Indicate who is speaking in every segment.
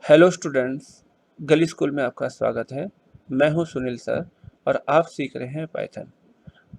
Speaker 1: Hello students, गली school में आपका स्वागत है। मैं हूं सुनील सर और आप सीख रहे हैं पाइथन।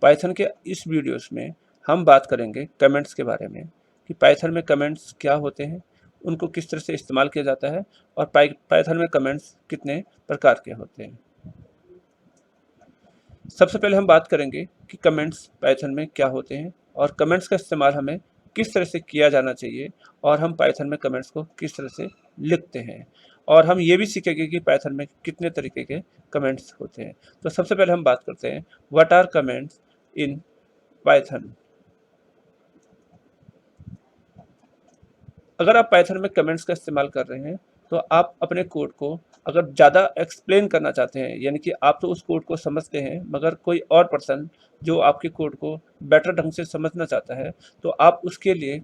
Speaker 1: पाइथन के इस वीडियोस में हम बात करेंगे कमेंट्स के बारे में कि पाइथन में कमेंट्स क्या होते हैं, उनको किस तरह से इस्तेमाल किया जाता है और पाइथन में कमेंट्स कितने प्रकार के होते हैं। सबसे पहले हम बात करेंगे कि कमेंट्स पाइथन में क्या होते हैं और कमेंट्स का इस्तेमाल हमें किस तरह से किया जाना चाहिए और हम पाइथन में कमेंट्स को किस तरह से लिखते हैं। और हम ये भी सीखेंगे कि पाइथन में कितने तरीके के कमेंट्स होते हैं। तो सबसे पहले हम बात करते हैं what are comments in Python. अगर आप पाइथन में कमेंट्स का इस्तेमाल कर रहे हैं तो आप अपने कोड को अगर ज़्यादा एक्सप्लेन करना चाहते हैं, यानी कि आप तो उस कोड को समझते हैं मगर कोई और पर्सन जो आपके कोड को बेटर ढंग से समझना चाहता है, तो आप उसके लिए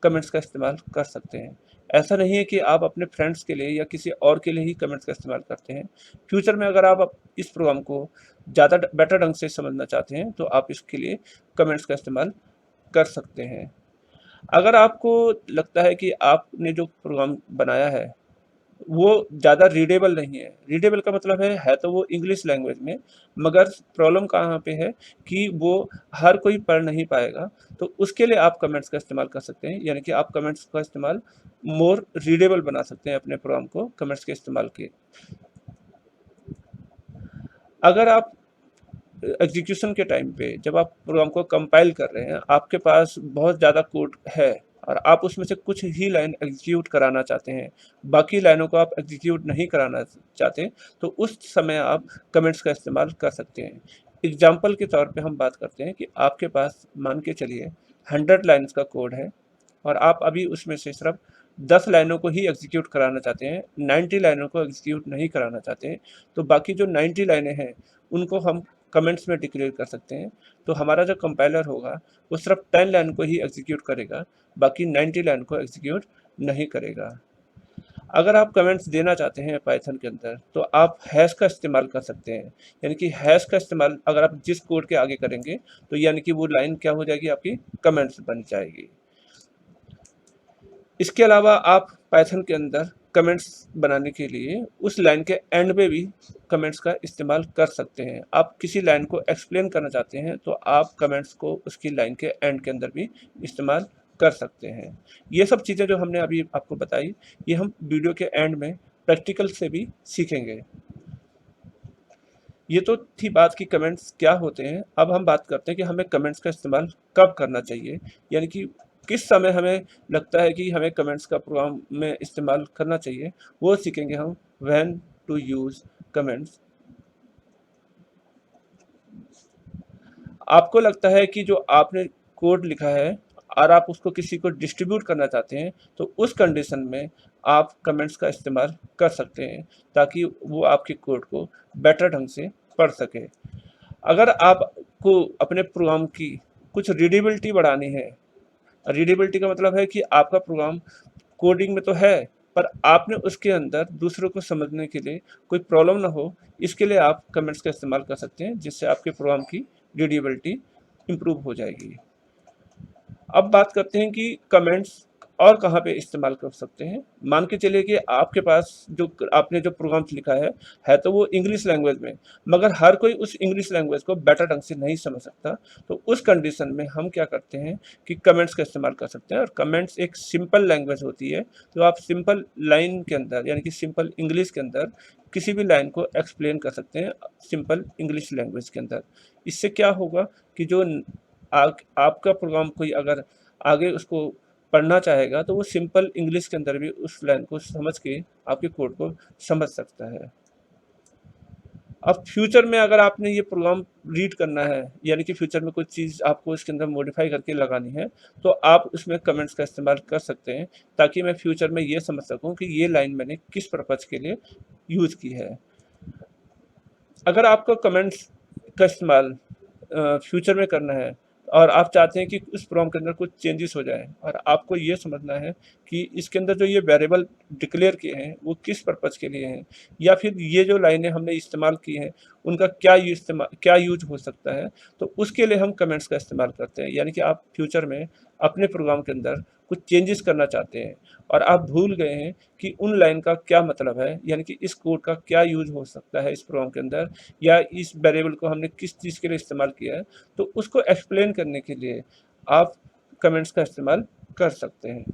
Speaker 1: कमेंट्स का इस्तेमाल कर सकते हैं। ऐसा नहीं है कि आप अपने फ्रेंड्स के लिए या किसी और के लिए ही कमेंट्स का इस्तेमाल करते हैं। फ्यूचर में अगर आप इस प्रोग्राम को ज़्यादा बेटर ढंग से समझना चाहते हैं तो आप इसके लिए कमेंट्स का इस्तेमाल कर सकते हैं। अगर आपको लगता है कि आपने जो प्रोग्राम बनाया है वो ज़्यादा रीडेबल नहीं है, रीडेबल का मतलब है तो वो इंग्लिश लैंग्वेज में, मगर प्रॉब्लम कहाँ पे है कि वो हर कोई पढ़ नहीं पाएगा, तो उसके लिए आप कमेंट्स का इस्तेमाल कर सकते हैं। यानी कि आप कमेंट्स का इस्तेमाल मोर रीडेबल बना सकते हैं अपने प्रोग्राम को कमेंट्स के इस्तेमाल के। अगर आप एग्जीक्यूशन के टाइम पे जब आप प्रोग्राम को कंपाइल कर रहे हैं, आपके पास बहुत ज़्यादा कोड है और आप उसमें से कुछ ही लाइन एग्जीक्यूट कराना चाहते हैं, बाकी लाइनों को आप एग्जीक्यूट नहीं कराना चाहते, तो उस समय आप कमेंट्स का इस्तेमाल कर सकते हैं। एग्जाम्पल के तौर पे हम बात करते हैं कि आपके पास मान के चलिए 100 लाइन्स का कोड है और आप अभी उसमें से सिर्फ 10 लाइनों को ही एग्जीक्यूट कराना चाहते हैं, 90 लाइनों को एग्जीक्यूट नहीं कराना चाहते हैं, तो बाकी जो 90 लाइनें हैं उनको हम कमेंट्स में डिक्लेयर कर सकते हैं। तो हमारा जो कंपाइलर होगा वो सिर्फ 10 लाइन को ही एग्जीक्यूट करेगा, बाकी 90 लाइन को एग्जीक्यूट नहीं करेगा। अगर आप कमेंट्स देना चाहते हैं पाइथन के अंदर तो आप हैश का इस्तेमाल कर सकते हैं। यानी कि हैश का इस्तेमाल अगर आप जिस कोड के आगे करेंगे तो यानी कि वो लाइन क्या हो जाएगी, आपकी कमेंट्स बन जाएगी। इसके अलावा आप पाइथन के अंदर कमेंट्स बनाने के लिए उस लाइन के एंड पे भी कमेंट्स का इस्तेमाल कर सकते हैं। आप किसी लाइन को एक्सप्लेन करना चाहते हैं तो आप कमेंट्स को उसकी लाइन के एंड के अंदर भी इस्तेमाल कर सकते हैं। ये सब चीज़ें जो हमने अभी आपको बताई, ये हम वीडियो के एंड में प्रैक्टिकल से भी सीखेंगे। ये तो थी बात कि कमेंट्स क्या होते हैं। अब हम बात करते हैं कि हमें कमेंट्स का इस्तेमाल कब करना चाहिए, यानी कि किस समय हमें लगता है कि हमें कमेंट्स का प्रोग्राम में इस्तेमाल करना चाहिए, वो सीखेंगे हम। When to use comments. आपको लगता है कि जो आपने कोड लिखा है और आप उसको किसी को डिस्ट्रीब्यूट करना चाहते हैं, तो उस कंडीशन में आप कमेंट्स का इस्तेमाल कर सकते हैं ताकि वो आपके कोड को बेटर ढंग से पढ़ सके। अगर आपको अपने प्रोग्राम की कुछ रीडेबिलिटी बढ़ानी है, रीडेबिलिटी का मतलब है कि आपका प्रोग्राम कोडिंग में तो है पर आपने उसके अंदर दूसरों को समझने के लिए कोई प्रॉब्लम ना हो, इसके लिए आप कमेंट्स का इस्तेमाल कर सकते हैं जिससे आपके प्रोग्राम की रीडेबिलिटी इम्प्रूव हो जाएगी। अब बात करते हैं कि कमेंट्स और कहाँ पे इस्तेमाल कर सकते हैं। मान के चलिए कि आपके पास जो आपने जो प्रोग्राम्स लिखा है तो वो इंग्लिश लैंग्वेज में, मगर हर कोई उस इंग्लिश लैंग्वेज को बेटर ढंग से नहीं समझ सकता। तो उस कंडीशन में हम क्या करते हैं कि कमेंट्स का इस्तेमाल कर सकते हैं। और कमेंट्स एक सिंपल लैंग्वेज होती है, तो आप सिंपल लाइन के अंदर यानी कि सिंपल इंग्लिश के अंदर किसी भी लाइन को एक्सप्लेन कर सकते हैं सिंपल इंग्लिश लैंग्वेज के अंदर। इससे क्या होगा कि जो आपका प्रोग्राम कोई अगर आगे उसको पढ़ना चाहेगा तो वो सिंपल इंग्लिश के अंदर भी उस लाइन को समझ के आपके कोड को समझ सकता है। अब फ्यूचर में अगर आपने ये प्रोग्राम रीड करना है, यानी कि फ्यूचर में कोई चीज़ आपको इसके अंदर मॉडिफाई करके लगानी है, तो आप उसमें कमेंट्स का इस्तेमाल कर सकते हैं ताकि मैं फ्यूचर में ये समझ सकूं कि ये लाइन मैंने किस पर्पज़ के लिए यूज़ की है। अगर आपको कमेंट्स का इस्तेमाल फ्यूचर में करना है और आप चाहते हैं कि उस प्रॉम्प्ट के अंदर कुछ चेंजेस हो जाए और आपको ये समझना है कि इसके अंदर जो ये वेरिएबल डिक्लेयर किए हैं वो किस पर्पज़ के लिए हैं, या फिर ये जो लाइनें हमने इस्तेमाल की हैं उनका क्या यूज हो सकता है, तो उसके लिए हम कमेंट्स का इस्तेमाल करते हैं। यानी कि आप फ्यूचर में अपने प्रोग्राम के अंदर कुछ चेंजेस करना चाहते हैं और आप भूल गए हैं कि उन लाइन का क्या मतलब है, यानी कि इस कोड का क्या यूज़ हो सकता है इस प्रोग्राम के अंदर, या इस वेरिएबल को हमने किस चीज़ के लिए इस्तेमाल किया है, तो उसको एक्सप्लेन करने के लिए आप कमेंट्स का इस्तेमाल कर सकते हैं।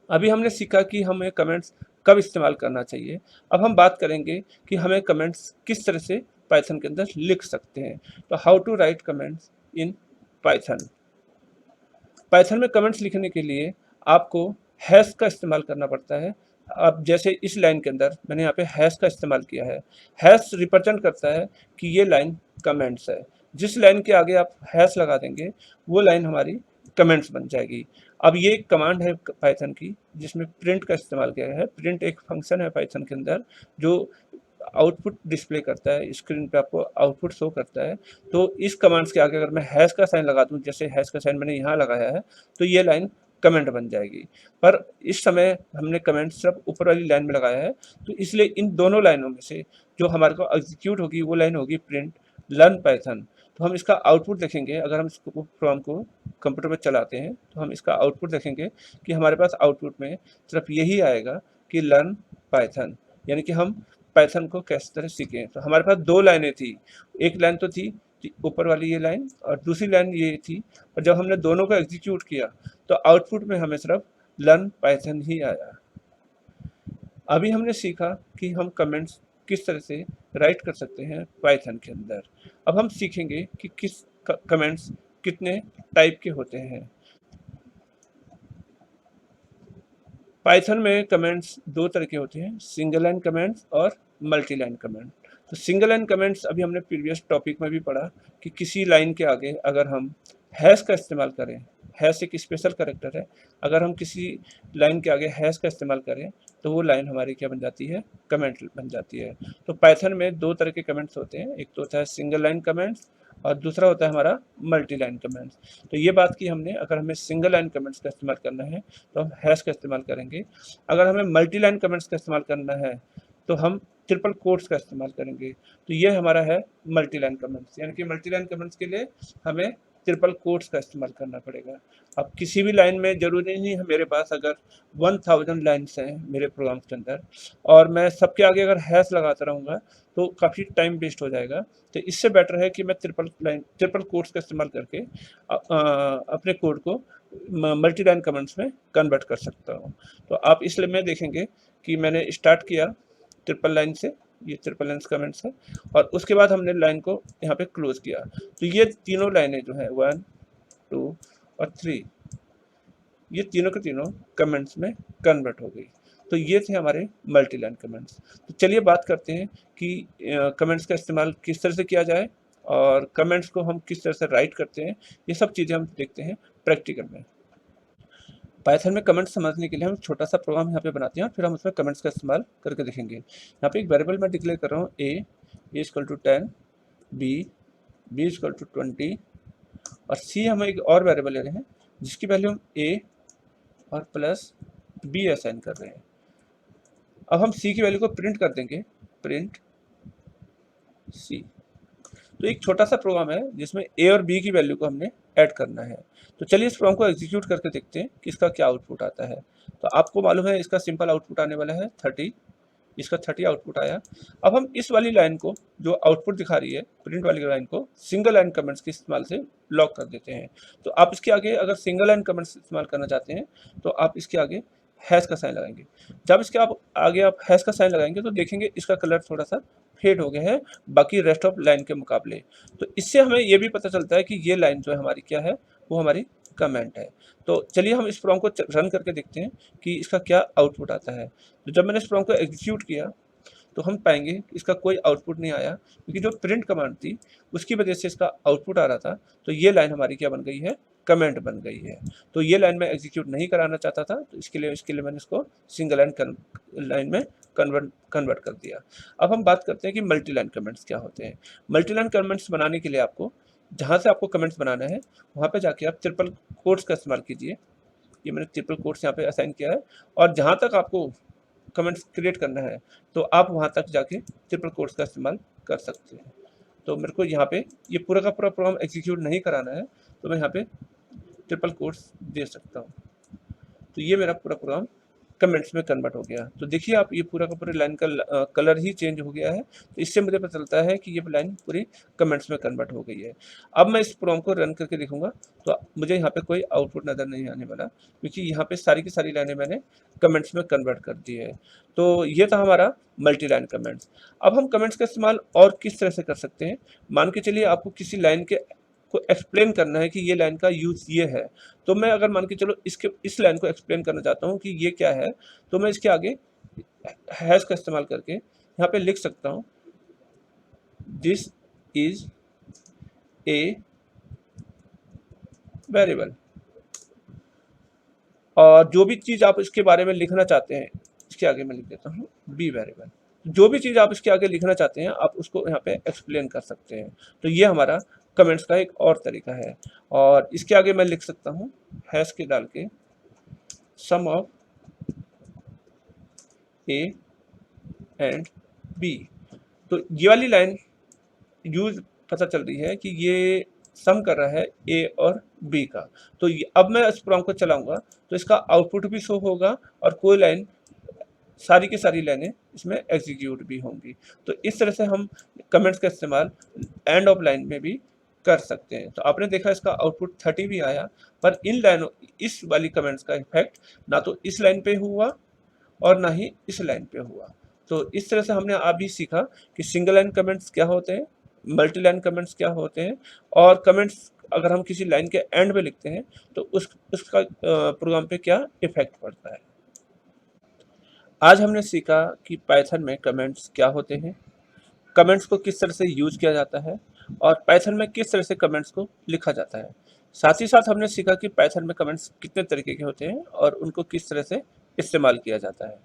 Speaker 1: अभी हमने सीखा कि हमें कमेंट्स कब इस्तेमाल करना चाहिए। अब हम बात करेंगे कि हमें कमेंट्स किस तरह से पाइथन के अंदर लिख सकते हैं। तो how to write comments in Python. Python में कमेंट्स लिखने के लिए आपको हैश का इस्तेमाल करना पड़ता है। अब जैसे इस लाइन के अंदर मैंने यहाँ पे हैश का इस्तेमाल किया है। हैश रिप्रेजेंट करता है कि ये लाइन कमेंट्स है। जिस लाइन के आगे आप हैश लगा देंगे वो लाइन हमारी कमेंट्स बन जाएगी। अब ये एक कमांड है पाइथन की जिसमें प्रिंट का इस्तेमाल किया है। प्रिंट एक फंक्शन है पाइथन के अंदर जो आउटपुट डिस्प्ले करता है, स्क्रीन पे आपको आउटपुट शो करता है। तो इस कमांड्स के आगे अगर मैं हैश का साइन लगा दूं, जैसे हैश का साइन मैंने यहाँ लगाया है, तो ये लाइन कमेंट बन जाएगी। पर इस समय हमने कमेंट सिर्फ ऊपर वाली लाइन में लगाया है, तो इसलिए इन दोनों लाइनों में से जो हमारे को एग्जीक्यूट होगी वो लाइन होगी प्रिंट लर्न पाइथन। तो हम इसका आउटपुट देखेंगे, अगर हम इसको प्रोग्राम को कंप्यूटर पर चलाते हैं तो हम इसका आउटपुट देखेंगे कि हमारे पास आउटपुट में सिर्फ यही आएगा कि लर्न पाइथन, यानी कि हम पाइथन को किस तरह सीखें। तो हमारे पास दो लाइनें थी, एक लाइन तो थी ऊपर वाली ये लाइन और दूसरी लाइन ये थी, और जब हमने दोनों को एग्जीक्यूट किया तो आउटपुट में हमें सिर्फ लर्न पाइथन ही आया। अभी हमने सीखा कि हम कमेंट्स किस तरह से राइट कर सकते हैं पाइथन के अंदर। अब हम सीखेंगे कि किस कमेंट्स कितने टाइप के होते हैं। पाइथन में कमेंट्स दो तरह के होते हैं, सिंगल लाइन कमेंट्स और मल्टी लाइन कमेंट। तो सिंगल लाइन कमेंट्स अभी हमने प्रीवियस टॉपिक में भी पढ़ा कि किसी लाइन के आगे अगर हम हैश का इस्तेमाल करें, हैश एक स्पेशल कैरेक्टर है, अगर हम किसी लाइन के आगे हैश का इस्तेमाल करें तो वो लाइन हमारी क्या बन जाती है, कमेंट बन जाती है। तो पाइथन में दो तरह के कमेंट्स होते हैं, एक तो होता है सिंगल लाइन कमेंट्स और दूसरा होता है हमारा मल्टी लाइन कमेंट्स। तो ये बात की हमने, अगर हमें सिंगल लाइन कमेंट्स का इस्तेमाल करना है तो हम हैश का इस्तेमाल करेंगे। अगर हमें मल्टी लाइन कमेंट्स का इस्तेमाल करना है तो हम ट्रिपल कोट्स का इस्तेमाल करेंगे। तो ये हमारा है मल्टी लाइन कमेंट्स, यानी कि मल्टी लाइन कमेंट्स के लिए हमें ट्रिपल कोट्स का इस्तेमाल करना पड़ेगा। अब किसी भी लाइन में ज़रूरी नहीं है, मेरे पास अगर 1000 लाइन्स हैं मेरे प्रोग्राम के अंदर और मैं सबके आगे अगर हैश लगाता रहूँगा तो काफ़ी टाइम वेस्ट हो जाएगा। तो इससे बेटर है कि मैं ट्रिपल कोट्स का इस्तेमाल करके अपने कोड को मल्टी लाइन कमेंट्स में कन्वर्ट कर सकता हूँ। तो आप इसलिए में देखेंगे कि मैंने स्टार्ट किया ट्रिपल लाइन से, ये ट्रिपल लाइन कमेंट्स है, और उसके बाद हमने लाइन को यहाँ पे क्लोज किया। तो ये तीनों लाइनें जो है 1, 2 और 3, ये तीनों के तीनों कमेंट्स में कन्वर्ट हो गई। तो ये थे हमारे मल्टी लाइन कमेंट्स। तो चलिए बात करते हैं कि कमेंट्स का इस्तेमाल किस तरह से किया जाए और कमेंट्स को हम किस तरह से राइट करते हैं, ये सब चीज़ें हम देखते हैं प्रैक्टिकल में। पाइथन में कमेंट्स समझने के लिए हम छोटा सा प्रोग्राम यहाँ पे बनाते हैं, फिर हम उसमें कमेंट्स का इस्तेमाल करके देखेंगे। यहाँ पे एक वेरिएबल मैं डिक्लेयर कर रहा हूँ A equal to 10, B equal to 20 और सी हम एक और वेरिएबल ले रहे हैं जिसकी वैल्यू हम ए और प्लस बी असाइन कर रहे हैं। अब हम सी की वैल्यू को प्रिंट कर देंगे, प्रिंट सी। तो एक छोटा सा प्रोग्राम है जिसमें ए और बी की वैल्यू को हमने ऐड करना है। तो चलिए इस प्रोग्राम को एग्जीक्यूट करके देखते हैं कि इसका क्या आउटपुट आता है। तो आपको मालूम है इसका सिंपल आउटपुट आने वाला है 30, इसका 30 आउटपुट आया। अब हम इस वाली लाइन को जो आउटपुट दिखा रही है प्रिंट वाली लाइन को सिंगल लाइन कमेंट्स के इस्तेमाल से लॉक कर देते हैं। तो आप इसके आगे अगर सिंगल लाइन कमेंट्स इस्तेमाल करना चाहते हैं तो आप इसके आगे हैश का साइन लगाएंगे। जब इसके आगे आप हैश का साइन लगाएंगे तो देखेंगे इसका कलर थोड़ा सा फेड हो गया है बाकी रेस्ट ऑफ लाइन के मुकाबले। तो इससे हमें ये भी पता चलता है कि ये लाइन जो है हमारी क्या है, वो हमारी कमेंट है। तो चलिए हम इस प्रोग्राम को रन करके देखते हैं कि इसका क्या आउटपुट आता है। तो जब मैंने इस प्रोग्राम को एग्जीक्यूट किया तो हम पाएंगे कि इसका कोई आउटपुट नहीं आया, क्योंकि जो प्रिंट कमांड थी उसकी वजह से इसका आउटपुट आ रहा था। तो ये लाइन हमारी क्या बन गई है, कमेंट बन गई है। तो ये लाइन मैं एग्जीक्यूट नहीं कराना चाहता था, तो इसके लिए मैंने इसको सिंगल लाइन में कन्वर्ट कर दिया। अब हम बात करते हैं कि मल्टी लाइन कमेंट्स क्या होते हैं। मल्टी लाइन कमेंट्स बनाने के लिए आपको जहाँ से आपको कमेंट्स बनाना है वहाँ पे जाके आप ट्रिपल कोट्स का इस्तेमाल कीजिए। ये मैंने ट्रिपल कोट्स यहाँ पे असाइन किया है, और जहाँ तक आपको कमेंट्स क्रिएट करना है तो आप वहाँ तक जाके ट्रिपल कोट्स का इस्तेमाल कर सकते हैं। तो मेरे को यहाँ पे ये पूरा का पूरा प्रोग्राम एग्जीक्यूट नहीं कराना है, तो मैं यहाँ पे ट्रिपल कोट्स दे सकता हूँ। तो ये मेरा पूरा प्रोग्राम कमेंट्स में कन्वर्ट हो गया। तो देखिए आप, ये पूरा का पूरा लाइन का कलर ही चेंज हो गया है। तो इससे मुझे पता चलता है कि ये लाइन पूरी कमेंट्स में कन्वर्ट हो गई है। अब मैं इस प्रोग्राम को रन करके देखूंगा तो मुझे यहाँ पे कोई आउटपुट नज़र नहीं आने वाला, क्योंकि यहाँ पे सारी की सारी लाइनें मैंने कमेंट्स में कन्वर्ट कर दी है। तो ये था हमारा मल्टी लाइन कमेंट्स। अब हम कमेंट्स का इस्तेमाल और किस तरह से कर सकते हैं। मान के चलिए आपको किसी लाइन के को एक्सप्लेन करना है कि ये लाइन का यूज़ ये है। तो मैं अगर मान के चलो इस लाइन को एक्सप्लेन करना चाहता हूँ कि ये क्या है, तो मैं इसके आगे हैश का इस्तेमाल करके यहाँ पे लिख सकता हूँ, दिस इज ए वेरिएबल। और जो भी चीज़ आप इसके बारे में लिखना चाहते हैं, इसके आगे मैं लिख देता हूँ बी वेरिएबल। जो भी चीज़ आप इसके आगे लिखना चाहते हैं आप उसको यहाँ पे एक्सप्लेन कर सकते हैं। तो ये हमारा कमेंट्स का एक और तरीका है। और इसके आगे मैं लिख सकता हूँ हैश के डाल के सम ऑफ ए एंड बी। तो ये वाली लाइन यूज पता चल रही है कि ये सम कर रहा है ए और बी का। तो अब मैं इस प्रोग्राम को चलाऊंगा तो इसका आउटपुट भी शो होगा और कोई लाइन, सारी की सारी लाइनें इसमें एग्जीक्यूट भी होंगी। तो इस तरह से हम कमेंट्स का इस्तेमाल एंड ऑफ लाइन में भी कर सकते हैं। तो आपने देखा इसका आउटपुट 30 भी आया, पर इन लाइनों, इस वाली कमेंट्स का इफेक्ट ना तो इस लाइन पे हुआ और ना ही इस लाइन पे हुआ। तो इस तरह से हमने अभी सीखा कि सिंगल लाइन कमेंट्स क्या होते हैं, मल्टी लाइन कमेंट्स क्या होते हैं, और कमेंट्स अगर हम किसी लाइन के एंड में लिखते हैं तो उसका प्रोग्राम पे क्या इफेक्ट पड़ता है। आज हमने सीखा कि पाइथन में कमेंट्स क्या होते हैं, कमेंट्स को किस तरह से यूज किया जाता है, और पाइथन में किस तरह से कमेंट्स को लिखा जाता है। साथ ही साथ हमने सीखा कि पाइथन में कमेंट्स कितने तरीके के होते हैं और उनको किस तरह से इस्तेमाल किया जाता है।